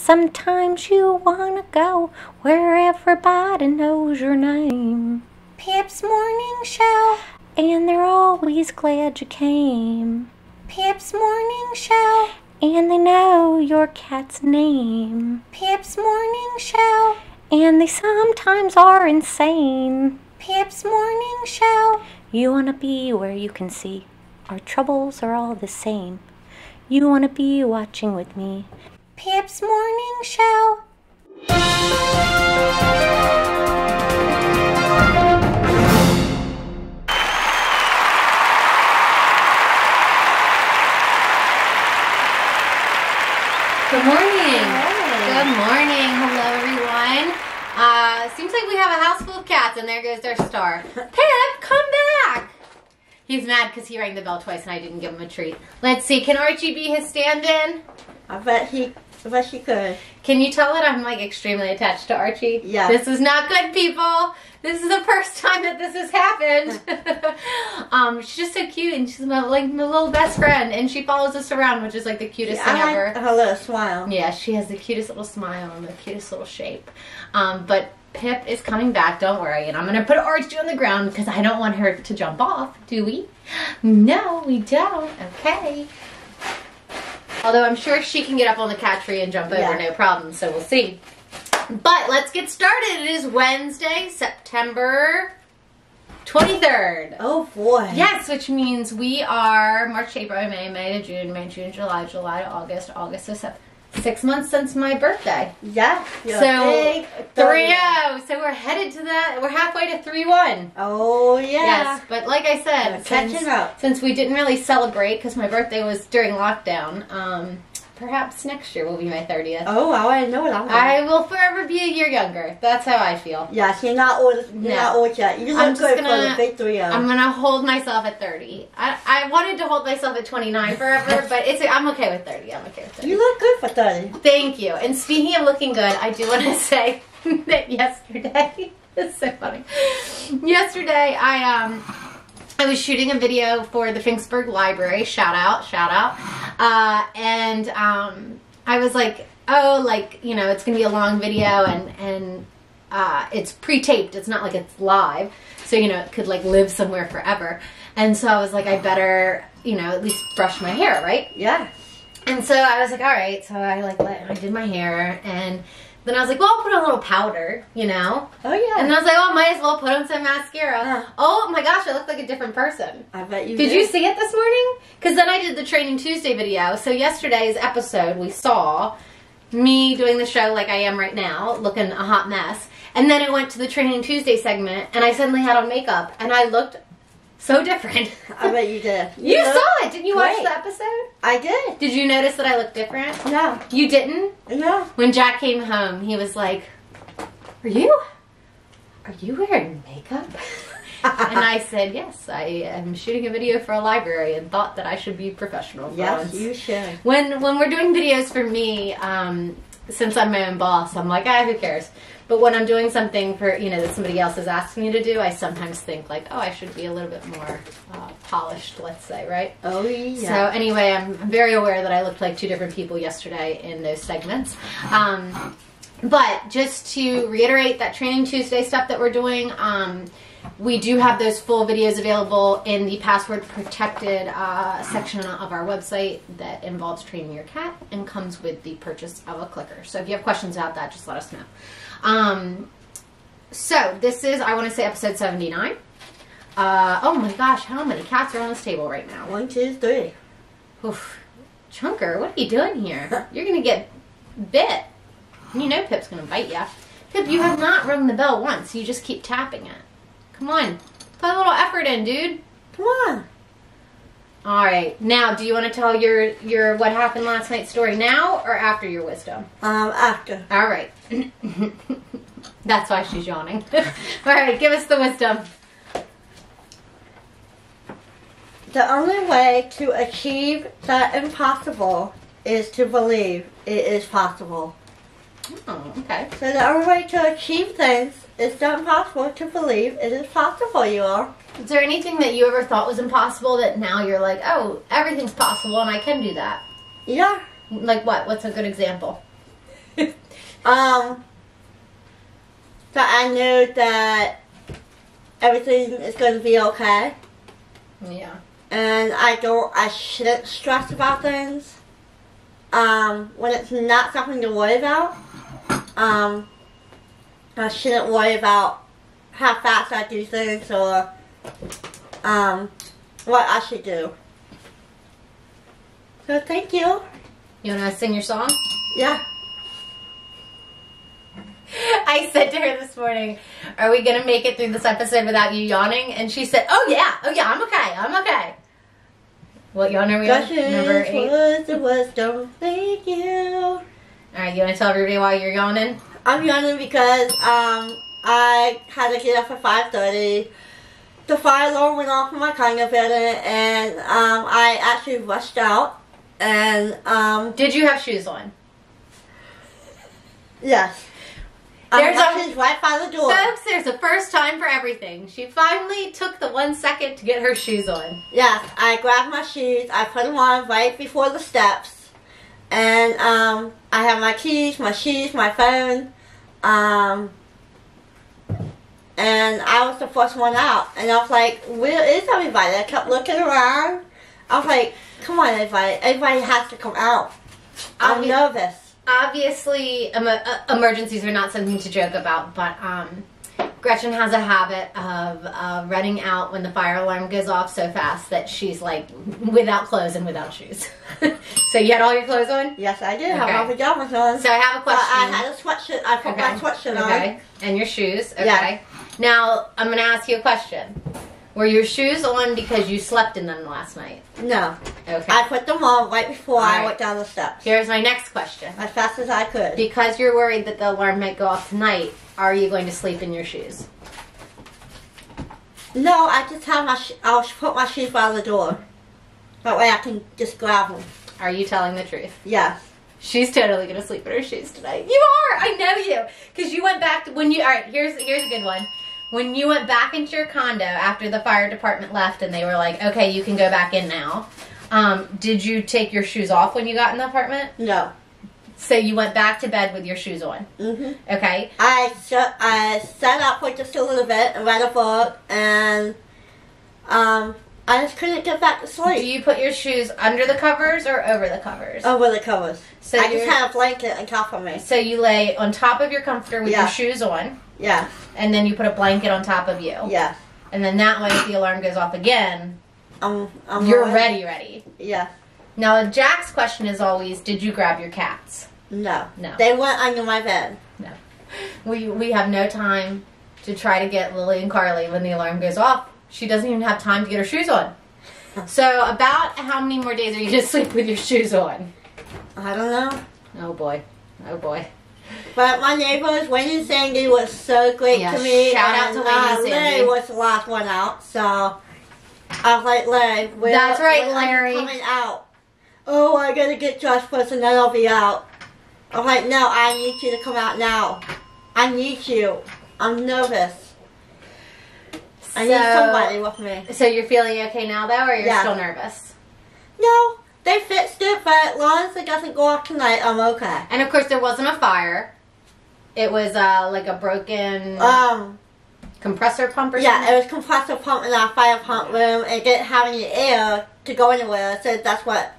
Sometimes you wanna go where everybody knows your name. Pip's morning show, and they're always glad you came. Pip's morning show, and they know your cat's name. Pip's morning show, and they sometimes are insane. Pip's morning show. You wanna be where you can see our troubles are all the same. You wanna be watching with me. Pip's morning show. Good morning. Good morning. Hello, everyone. Seems like we have a house full of cats, and there goes their star. Pip, come back. He's mad because he rang the bell twice, and I didn't give him a treat. Let's see. Can Archie be his stand-in? I bet she could. Can you tell that I'm like extremely attached to Archie? Yeah. This is not good, people. This is the first time that this has happened. She's just so cute, and she's my little best friend, and she follows us around, which is like the cutest thing ever. Her little smile. Yeah, she has the cutest little smile and the cutest little shape. But Pip is coming back, don't worry, and I'm gonna put Archie on the ground because I don't want her to jump off, do we? No, we don't. Okay. Although I'm sure she can get up on the cat tree and jump over, no problem, so we'll see. But let's get started. It is Wednesday, September 23rd. Oh boy. Yes, which means we are March, April, May to June, May, June, July to August, August to September. 6 months since my birthday. Yeah. So 3-0. So we're headed to that. We're halfway to 3-1. Oh yeah. Yes, but like I said, catching up. Since we didn't really celebrate because my birthday was during lockdown, perhaps next year will be my 30th. Oh, I know that. I will forever be a year younger. That's how I feel. Yes, you're not old. You're not old yet. You look good for the big 3-0. I'm gonna hold myself at 30. I wanted to hold myself at 29 forever, but I'm okay with 30. I'm okay with 30. You look good for 30. Thank you. And speaking of looking good, I do want to say that yesterday, it's so funny. Yesterday, I was shooting a video for the Finksburg Library. Shout out. And I was like, oh, like, you know, it's going to be a long video and it's pre-taped. It's not like it's live. So, you know, it could like live somewhere forever. And so I was like, I better, you know, at least brush my hair, right? Yeah. And so I was like, all right. So I did my hair, and then I was like, well, I'll put on a little powder, you know? Oh, yeah. And I was like, oh, might as well put on some mascara. Oh, my gosh, I look like a different person. I bet you did. Did you see it this morning? Because then I did the Training Tuesday video. So yesterday's episode, we saw me doing the show like I am right now, looking a hot mess. And then it went to the Training Tuesday segment, and I suddenly had on makeup, and I looked so different. I bet you did. You saw it. Didn't you watch the episode? I did. Did you notice that I looked different? No. You didn't? No. When Jack came home, he was like, Are you wearing makeup? And I said, yes, I am shooting a video for a library and thought that I should be professional. Yes, you should. When we're doing videos for me, since I'm my own boss, I'm like, who cares? But when I'm doing something for, you know, that somebody else has asked me to do, I sometimes think like, oh, I should be a little bit more polished, let's say, right? Oh, yeah. So anyway, I'm very aware that I looked like two different people yesterday in those segments. But just to reiterate that Training Tuesday stuff that we're doing, we do have those full videos available in the password protected section of our website that involves training your cat and comes with the purchase of a clicker. So if you have questions about that, just let us know. So this is, I want to say, episode 79. Oh my gosh, how many cats are on this table right now? 1, 2, 3. Oof. Chunker, what are you doing here? You're going to get bit. You know Pip's going to bite you. Pip, you have not rung the bell once. You just keep tapping it. Come on. Put a little effort in, dude. Come on. All right. Now, do you want to tell your what happened last night story now or after your wisdom? After. All right. That's why she's yawning. All right. Give us the wisdom. The only way to achieve that impossible is to believe it is possible. Oh, okay. So the only way to achieve things is not impossible to believe it is possible, you are. Is there anything that you ever thought was impossible that now you're like, oh, everything's possible and I can do that? Yeah. Like what? What's a good example? So I knew that everything is going to be okay. Yeah. And I shouldn't stress about things. When it's not something to worry about, I shouldn't worry about how fast I do things or, what I should do. So thank you. You want to sing your song? Yeah. I said to her this morning, are we going to make it through this episode without you yawning? And she said, oh yeah, I'm okay. What yawn are we on? Number 8? Words of wisdom. Thank you. Alright, you want to tell everybody why you're yawning? I'm yawning because I had to get up at 5:30. The fire alarm went off in my condo building, and I actually rushed out. And did you have shoes on? Yes. She's right by the door. Folks, there's a first time for everything. She finally took the 1 second to get her shoes on. Yes, I grabbed my shoes. I put them on right before the steps. And I have my keys, my shoes, my phone. And I was the first one out. And I was like, where is everybody? I kept looking around. I was like, come on, everybody. Everybody has to come out. I'm nervous. Obviously, emergencies are not something to joke about, but Gretchen has a habit of running out when the fire alarm goes off so fast that she's like without clothes and without shoes. So you had all your clothes on? Yes, I did. I have my pajamas on. So I have a question. I had a sweatshirt. I put my sweatshirt on. Okay. And your shoes. Okay. Yeah. Now, I'm going to ask you a question. Were your shoes on because you slept in them last night? No. Okay. I put them on right before I went down the steps. Here's my next question. As fast as I could. Because you're worried that the alarm might go off tonight, are you going to sleep in your shoes? No, I just have I'll put my shoes by the door. That way I can just grab them. Are you telling the truth? Yes. She's totally going to sleep in her shoes tonight. You are! I know you! Because you went back to, alright, here's a good one. When you went back into your condo after the fire department left and they were like, okay, you can go back in now, did you take your shoes off when you got in the apartment? No. So you went back to bed with your shoes on? Mm-hmm. Okay. I sat up for just a little bit and read a book, and I just couldn't get back to sleep. Do you put your shoes under the covers or over the covers? Over the covers. So I just had a blanket on top of me. So you lay on top of your comforter with your shoes on? Yeah. And then you put a blanket on top of you? Yeah. And then that way if the alarm goes off again, I'm you're ready. Yeah. Now Jack's question is always, did you grab your cats? No. No. They went under my bed. No. We have no time to try to get Lily and Carly when the alarm goes off. She doesn't even have time to get her shoes on. So about how many more days are you going to sleep with your shoes on? I don't know. Oh boy. Oh boy. But my neighbors, Wayne and Sandy, was so great to me. Shout out to Wayne and Sandy. Larry was the last one out, so I was like, Larry, when Larry. I'm coming out. Oh, I gotta get dressed first and then I'll be out. I'm like, no, I need you to come out now. I need you. I'm nervous. I need somebody with me. So you're feeling okay now though, or you're still nervous? No. They fixed it, but as long as it doesn't go off tonight, I'm okay. And of course, there wasn't a fire. It was like a broken compressor pump or something? Yeah, it was compressor pump in our fire pump room. It didn't have any air to go anywhere, so that's what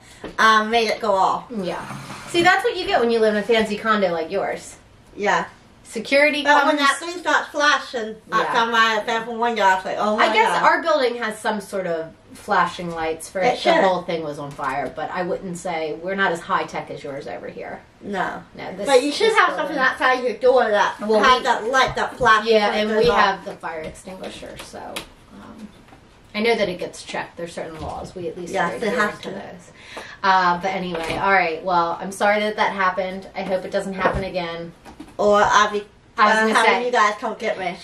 made it go off. Yeah. See, that's what you get when you live in a fancy condo like yours. Yeah. Security But comes... when that thing starts flashing outside my bedroom window, I was like, oh my God. I guess our building has some sort of flashing lights for it. The whole thing was on fire, but I wouldn't say we're not as high tech as yours over here. No. No. But you should have something outside your door that has that light that flashes. Yeah, and we have the fire extinguisher, so I know that it gets checked. There's certain laws. We at least adhere to those. But anyway, all right. Well, I'm sorry that happened. I hope it doesn't happen again. Or I'll be having you guys come get me.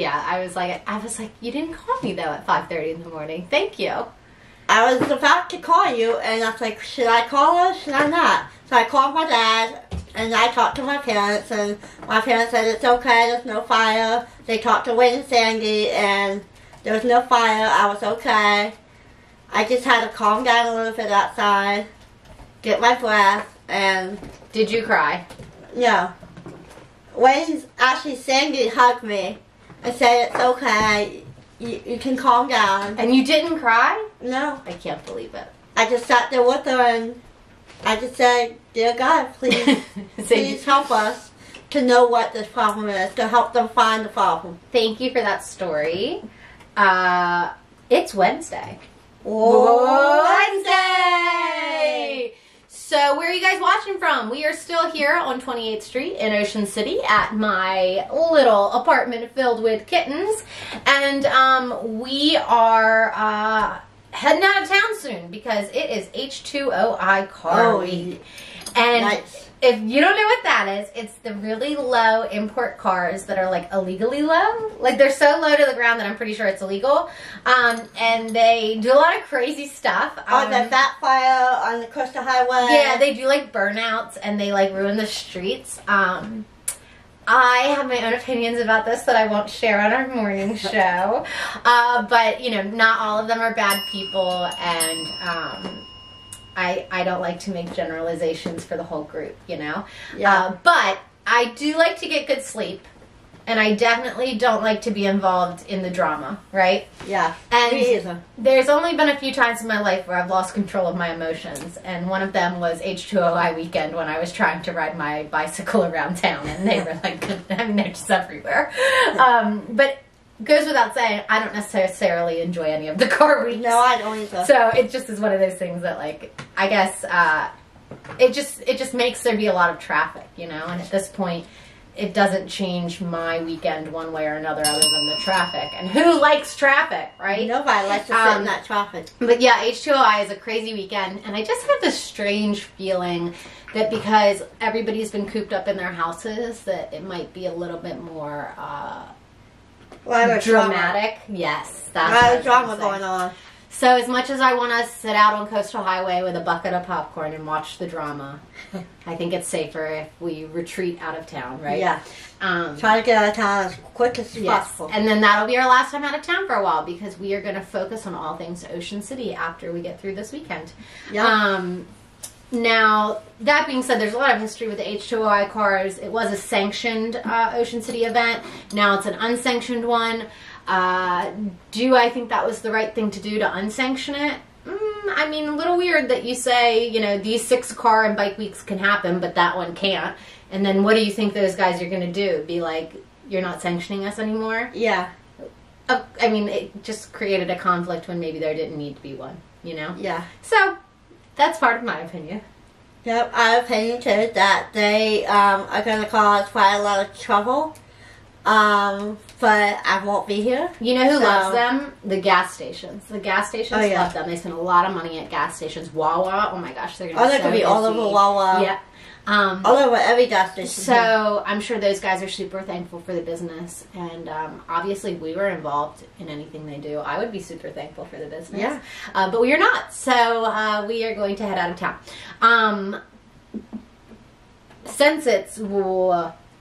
I was like, you didn't call me though at 5:30 in the morning. Thank you. I was about to call you, and I was like, should I call her? Should I not? So I called my dad, and I talked to my parents, and my parents said it's okay. There's no fire. They talked to Wayne and Sandy, and there was no fire. I was okay. I just had to calm down a little bit outside, get my breath, and... Did you cry? No. Wayne actually Sandy hugged me and said it's okay. You can calm down. And you didn't cry? No. I can't believe it. I just sat there with her and I just said, dear God, please, please help us to know what this problem is, to help them find the problem. Thank you for that story. It's Wednesday. Wednesday! So where are you guys watching from? We are still here on 28th Street in Ocean City at my little apartment filled with kittens. And we are heading out of town soon because it is H2OI car week. And nice. If you don't know what that is, it's the really low import cars that are like illegally low. Like they're so low to the ground that I'm pretty sure it's illegal. And they do a lot of crazy stuff. On the backfire on the Coastal Highway. Yeah, they do like burnouts and they like ruin the streets. I have my own opinions about this that I won't share on our morning show. But, you know, not all of them are bad people, and I don't like to make generalizations for the whole group, you know? Yeah. But I do like to get good sleep, and I definitely don't like to be involved in the drama, right? Yeah, and me either. There's only been a few times in my life where I've lost control of my emotions, and one of them was H2OI weekend when I was trying to ride my bicycle around town, and they were like, I mean, they're just everywhere. But goes without saying, I don't necessarily enjoy any of the car weeks. No, I don't either. So it just is one of those things that, like, I guess it just makes there be a lot of traffic, you know, and at this point, it doesn't change my weekend one way or another other than the traffic. And who likes traffic, right? Nobody likes to sit in that traffic. But yeah, H2OI is a crazy weekend. And I just have this strange feeling that because everybody's been cooped up in their houses, that it might be a little bit more dramatic. Yes. That's a lot of drama going on. So as much as I want to sit out on Coastal Highway with a bucket of popcorn and watch the drama, I think it's safer if we retreat out of town, right? Yeah. Try to get out of town as quick as possible. And then that'll be our last time out of town for a while because we are going to focus on all things Ocean City after we get through this weekend. Yeah. Now, that being said, there's a lot of history with the H2OI cars. It was a sanctioned Ocean City event. Now it's an unsanctioned one. Do I think that was the right thing to do to unsanction it? I mean, a little weird that you say, you know, these 6 car and bike weeks can happen, but that one can't. And then what do you think those guys are going to do? Be like, you're not sanctioning us anymore? Yeah. I mean, it just created a conflict when maybe there didn't need to be one, you know? Yeah. So, that's part of my opinion. Yep, I have opinion too that they are going to cause quite a lot of trouble. But I won't be here. You know who loves them? The gas stations. The gas stations love them. They spend a lot of money at gas stations. Wawa, oh my gosh, they're going to be so they're going to be all over Wawa. Yeah. All over every gas station. So I'm sure those guys are super thankful for the business. And obviously we were involved in anything they do. I would be super thankful for the business. Yeah. But we are not. So we are going to head out of town. Since it's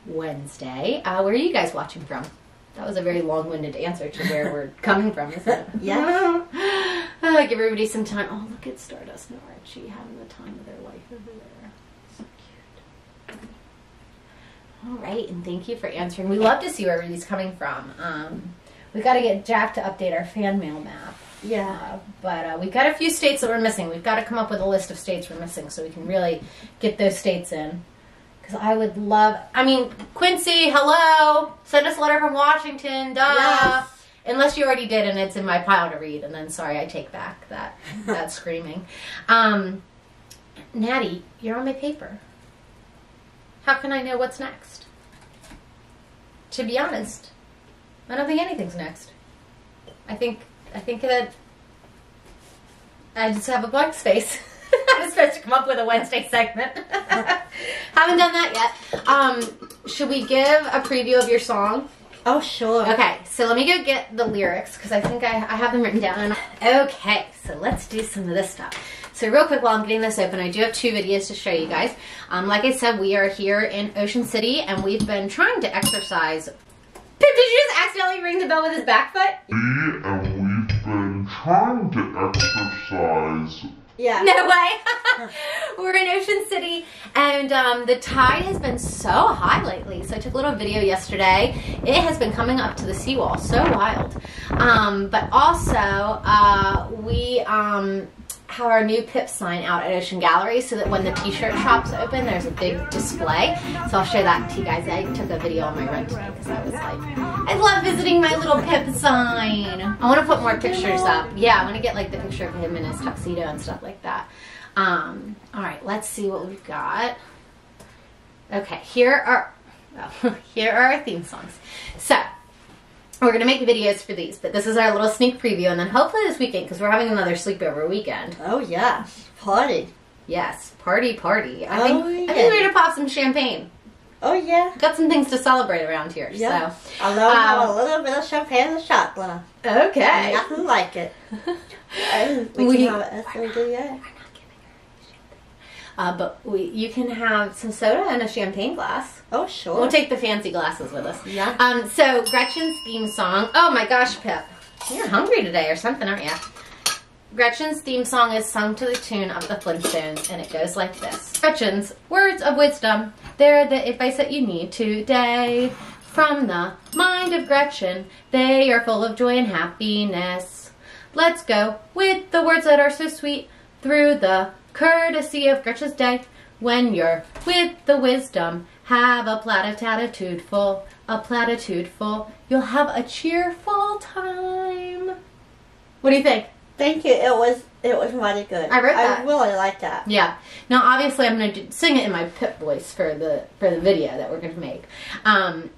Wednesday, where are you guys watching from? That was a very long-winded answer to where we're coming from, isn't it? Yeah. Give everybody some time. Oh, look at Stardust and Archie having the time of their life over there. So cute. All right, and thank you for answering. We love to see where everybody's coming from. We've got to get Jack to update our fan mail map. Yeah. But we've got a few states that we're missing. We've got to come up with a list of states we're missing so we can really get those states in. Because I would love, I mean, Quincy, hello, send us a letter from Washington, duh. Yes. Unless you already did and it's in my pile to read, and then sorry, I take back that screaming. Natty, you're on my paper. How can I know what's next? To be honest, I don't think anything's next. I think that I just have a blank space. I was supposed to come up with a Wednesday segment. Haven't done that yet. Should we give a preview of your song? Oh, sure. Okay, so let me go get the lyrics because I think I have them written down. Okay, so let's do some of this stuff. So real quick while I'm getting this open, I do have 2 videos to show you guys. Like I said, we are here in Ocean City and we've been trying to exercise. Pip, did you just accidentally ring the bell with his back foot? And we've been trying to exercise Yeah. No way. We're in Ocean City, and the tide has been so high lately. So I took a little video yesterday. It has been coming up to the seawall. So wild. But also, we have our new Pip sign out at Ocean Gallery, so that when the t-shirt shops open, there's a big display. So I'll show that to you guys. I took a video on my run today because I was like, I love visiting my little Pip sign. I want to put more pictures up. Yeah, I want to get like the picture of him in his tuxedo and stuff like that. All right, let's see what we've got. Okay, here are our theme songs. So we're going to make videos for these, but this is our little sneak preview, and then hopefully this weekend, because we're having another sleepover weekend. Oh, yes. Party. Yes, party. I think we're going to pop some champagne. Oh, yeah. Got some things to celebrate around here, yeah. so. I love have a little bit of champagne in the shot glass. Okay. Nothing like it. we can have it SOD, yeah. But you can have some soda and a champagne glass. Oh, sure. We'll take the fancy glasses with us. Yeah. So Gretchen's theme song. Oh my gosh, Pip. You're hungry today or something, aren't you? Gretchen's theme song is sung to the tune of the Flintstones, and it goes like this. Gretchen's words of wisdom. They're the advice that you need today. From the mind of Gretchen, they are full of joy and happiness. Let's go with the words that are so sweet through the courtesy of Gretchen's day. When you're with the wisdom, have a platitude full, you'll have a cheerful time. What do you think? Thank you. It was mighty good. I wrote that. I really like that. Yeah. Now, obviously, I'm going to sing it in my Pip voice for the video that we're going to make. Not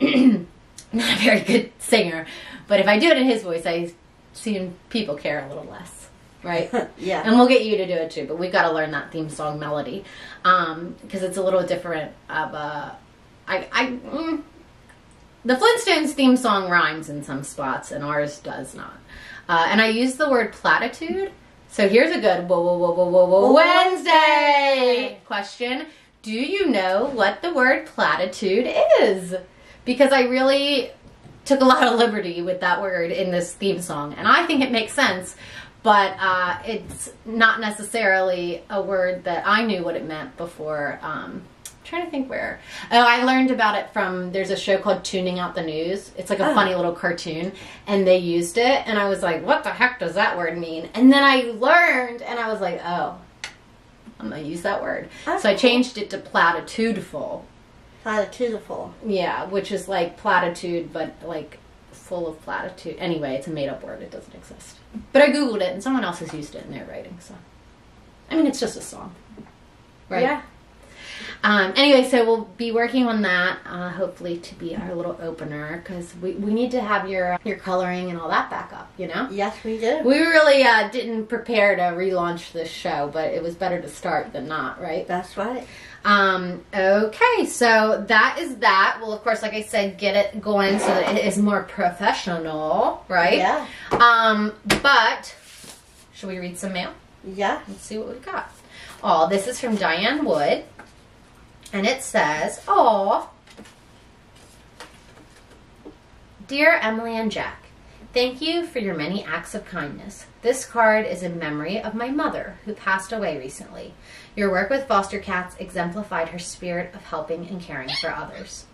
a very good singer, but if I do it in his voice, I see people care a little less. Right? Yeah. And we'll get you to do it too, but we've got to learn that theme song melody because it's a little different of the Flintstones theme song rhymes in some spots and ours does not. And I use the word platitude. So here's a good Wednesday question. Do you know what the word platitude is? Because I really took a lot of liberty with that word in this theme song, and I think it makes sense. But it's not necessarily a word that I knew what it meant before. I'm trying to think where. Oh, I learned about it from, there's a show called Tuning Out the News. It's like a funny little cartoon, and they used it, and I was like, what the heck does that word mean? And then I learned, and I was like, oh, I'm going to use that word. So I changed it to platitudeful. Platitudeful. Yeah, which is like platitude, but like full of platitude. Anyway, it's a made-up word. It doesn't exist. But I Googled it, and someone else has used it in their writing, so. I mean, it's just a song. Right? Yeah. Anyway, so we'll be working on that, hopefully to be our little opener, because we need to have your coloring and all that back up, you know? Yes, we do. We really didn't prepare to relaunch this show, but it was better to start than not, right? That's right. Okay, so that is that. Well, of course, like I said, get it going so that it is more professional, right? Yeah. But, should we read some mail? Yeah. Let's see what we've got. Oh, this is from Diane Wood. And it says, "Aw, dear Emily and Jack, thank you for your many acts of kindness. This card is in memory of my mother, who passed away recently. Your work with foster cats exemplified her spirit of helping and caring for others."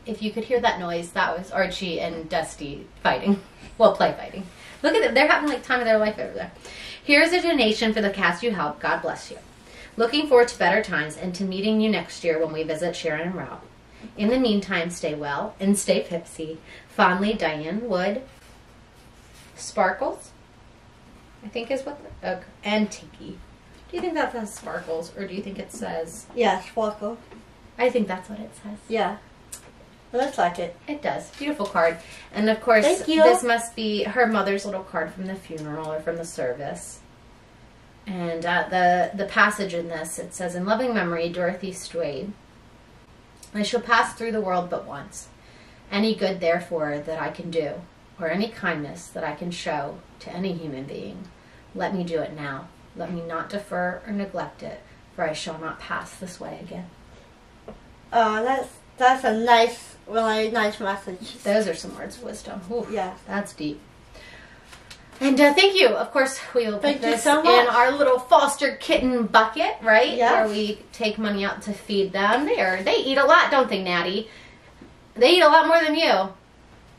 If you could hear that noise, that was Archie and Dusty fighting. Well, play fighting. Look at them. They're having like time of their life over there. Here's a donation for the cats you help. God bless you. Looking forward to better times and to meeting you next year when we visit Sharon and Rob. In the meantime, stay well and stay Pipsy. Fondly, Diane Wood. Sparkles, I think is what and Tiki. Do you think that says Sparkles, or do you think it says... Yeah, Sparkle. I think that's what it says. Yeah. It looks like it. It does. Beautiful card. And of course, Thank you. This must be her mother's little card from the funeral or from the service. And the passage in this, it says, "In loving memory, Dorothy Stwade. I shall pass through the world but once. Any good, therefore, that I can do, or any kindness that I can show to any human being, let me do it now. Let me not defer or neglect it, for I shall not pass this way again." Oh, that's a nice, really nice message. Those are some words of wisdom. Ooh, Yeah. that's deep. And thank you. Of course, we will put this in our little foster kitten bucket, right? Yes. Where we take money out to feed them. They eat a lot, don't they, Natty? They eat a lot more than you.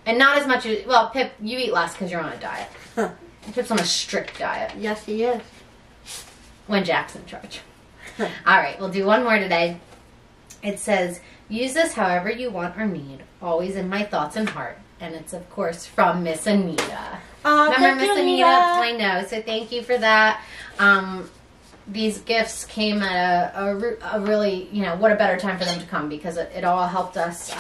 And not as much as, well, Pip, you eat less because you're on a diet. Huh. Pip's on a strict diet. Yes, he is. When Jack's in charge. All right, we'll do one more today. It says, use this however you want or need, always in my thoughts and heart. And it's, of course, from Miss Anita. Remember Miss Anita? I know, so thank you for that. These gifts came at a really, you know, what a better time for them to come, because it all helped us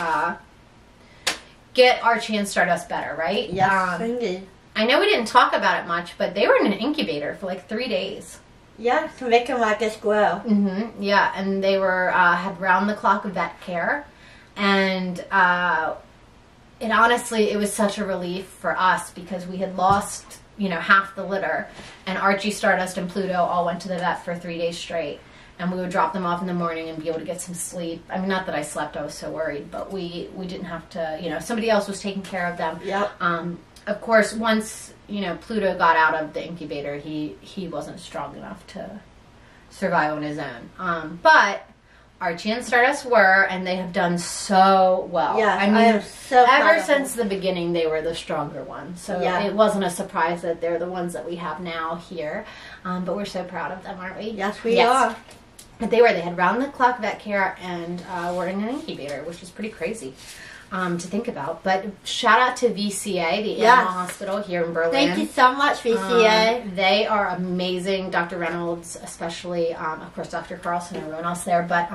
get Archie and Stardust better, right? Yes, indeed. I know we didn't talk about it much, but they were in an incubator for like 3 days. Yeah, to make them, I guess, grow. Mm-hmm. Yeah, and they were had round-the-clock vet care, and it honestly, it was such a relief for us because we had lost, you know, half the litter, and Archie, Stardust, and Pluto all went to the vet for 3 days straight, and we would drop them off in the morning and be able to get some sleep. I mean, not that I slept, I was so worried, but we didn't have to, you know, somebody else was taking care of them. Yep. Of course, once, you know, Pluto got out of the incubator, he wasn't strong enough to survive on his own. But Archie and Stardust were, and they have done so well. Yeah, I mean, I am so proud ever of since them. the beginning, they were the stronger ones. So Yeah. it wasn't a surprise that they're the ones that we have now here. But we're so proud of them, aren't we? Yes, we are. But they had round-the-clock vet care and were in an incubator, which is pretty crazy to think about. But shout out to VCA, the Animal Hospital here in Berlin. Thank you so much, VCA. They are amazing. Dr. Reynolds, especially, of course, Dr. Carlson, everyone else there. But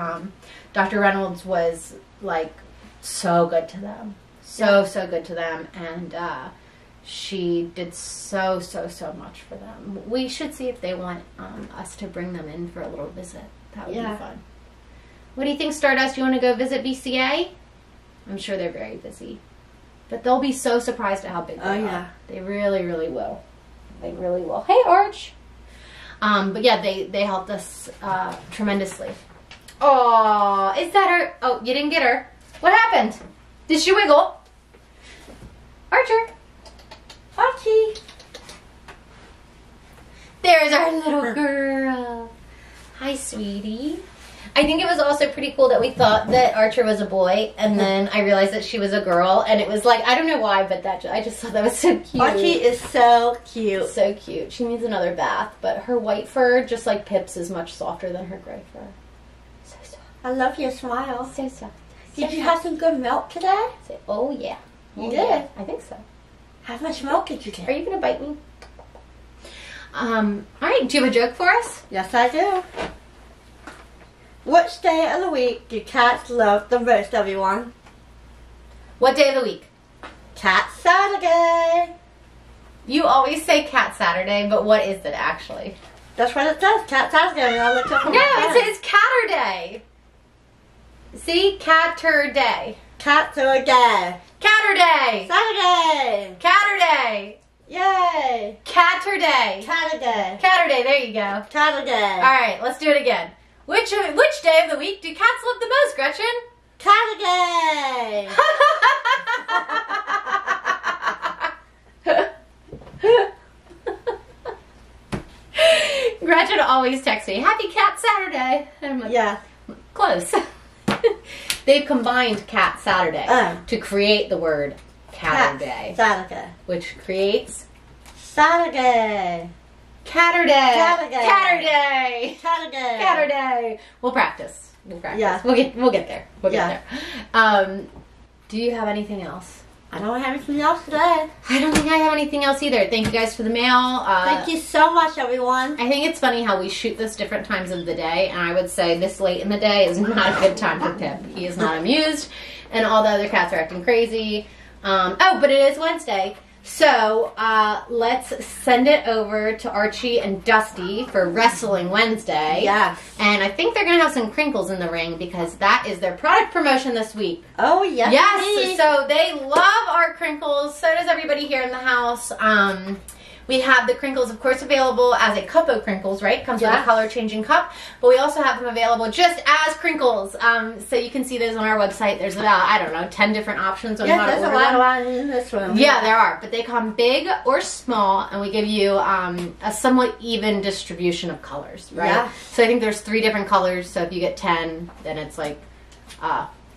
Dr. Reynolds was, like, so good to them. So good to them. And she did so much for them. We should see if they want us to bring them in for a little visit. That would be fun. What do you think, Stardust? You want to go visit VCA? I'm sure they're very busy. But they'll be so surprised at how big they are. They really, really will. They really will. Hey, Arch! But yeah, they helped us tremendously. Oh, is that her? Oh, you didn't get her. What happened? Did she wiggle? Archer! Archie! There's our little girl. Hi, sweetie. I think it was also pretty cool that we thought that Archer was a boy, and then I realized that she was a girl, and it was like, I don't know why, but I just thought that was so cute. Archie is so cute. So cute. She needs another bath, but her white fur, just like Pip's, is much softer than her gray fur. So soft. I love your smile. So soft. Did you have some good milk today? Oh, yeah. You did? I think so. How much milk did you get? Are you going to bite me? Alright, do you have a joke for us? Yes, I do. Which day of the week do cats love the most, everyone? What day of the week? Cat Saturday. You always say Cat Saturday, but what is it actually? That's what it says, Cat Saturday. I looked up on No, my it says Catterday. See? Catterday. Catterday. Catterday. Saturday. Catterday. Yay. Catterday. Catterday. Catterday, there you go. Catterday. Alright, let's do it again. Which day of the week do cats love the most, Gretchen? Catterday. Gretchen always texts me, Happy Cat Saturday. And I'm like, Yeah. close. They've combined Cat Saturday to create the word Catterday, Saturday. which creates Saturday. Catterday. Catterday. Catterday. Catterday. Catterday. We'll practice. Yeah. We'll get there. We'll get there. Do you have anything else? I don't have anything else today. I don't think I have anything else either. Thank you guys for the mail. Thank you so much, everyone. I think it's funny how we shoot this different times of the day, and I would say this late in the day is not a good time for Pip. He is not amused, and all the other cats are acting crazy. But it is Wednesday. So, let's send it over to Archie and Dusty for Wrestling Wednesday. Yes. And I think they're going to have some crinkles in the ring because that is their product promotion this week. Oh, yes. Yes, so they love our crinkles. So does everybody here in the house. We have the crinkles, of course, available as a cup of crinkles, right? Comes with a color changing cup. But we also have them available just as crinkles. So you can see those on our website. There's about, I don't know, 10 different options on how to order them. There's a lot in this room. Yeah, there are. But they come big or small, and we give you a somewhat even distribution of colors, right? Yeah. So I think there's 3 different colors. So if you get 10, then it's like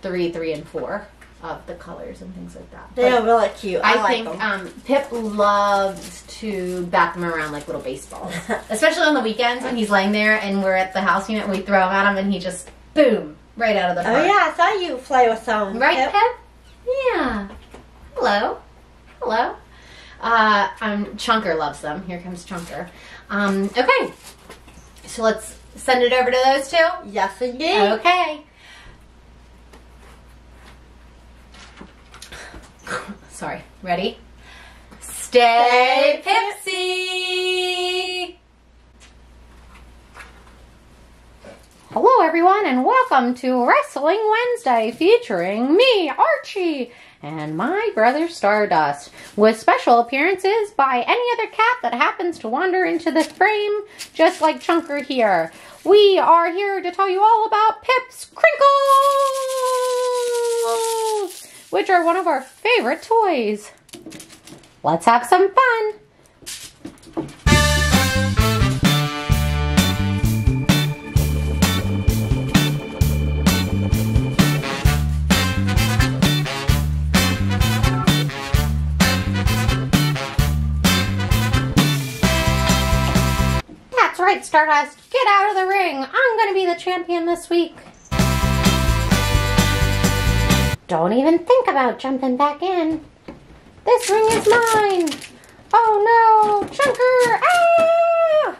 3, 3, and 4 of the colors and things like that. They are really cute. I like think them. Pip loves to bat them around like little baseballs. Especially on the weekends when he's laying there and we're at the house, you know, and we throw them at him and he just, boom, right out of the park. Oh yeah, I saw you play with some. Right, Pip? Yeah. Hello. Hello. Chunker loves them. Here comes Chunker. Okay. So let's send it over to those 2? Yes, indeed. Okay. Sorry. Ready? Stay Pipsy! Hello everyone and welcome to Wrestling Wednesday featuring me, Archie, and my brother Stardust, with special appearances by any other cat that happens to wander into the frame, just like Chunker here. We are here to tell you all about Pip's Crinkles, which are one of our favorite toys. Let's have some fun. That's right, Stardust. Get out of the ring. I'm going to be the champion this week. Don't even think about jumping back in. This ring is mine. Oh no, Chunker! Ah!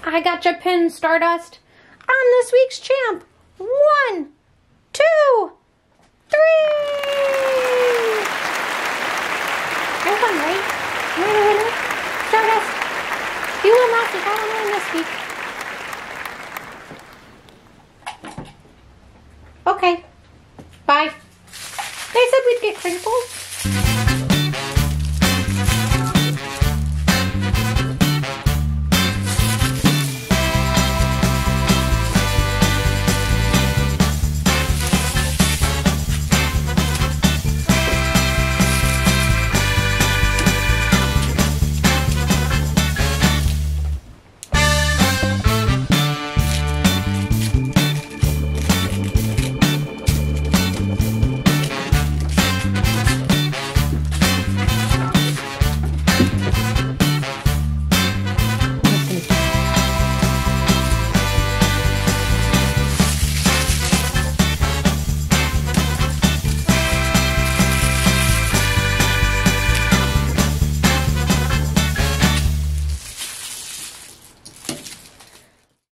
I got your pin, Stardust. I'm this week's champ. 1, 2, 3. You're fun, right? You're the winner. Stardust. You win last week. I want to win this week. Okay. Bye. They said we'd get crinkles.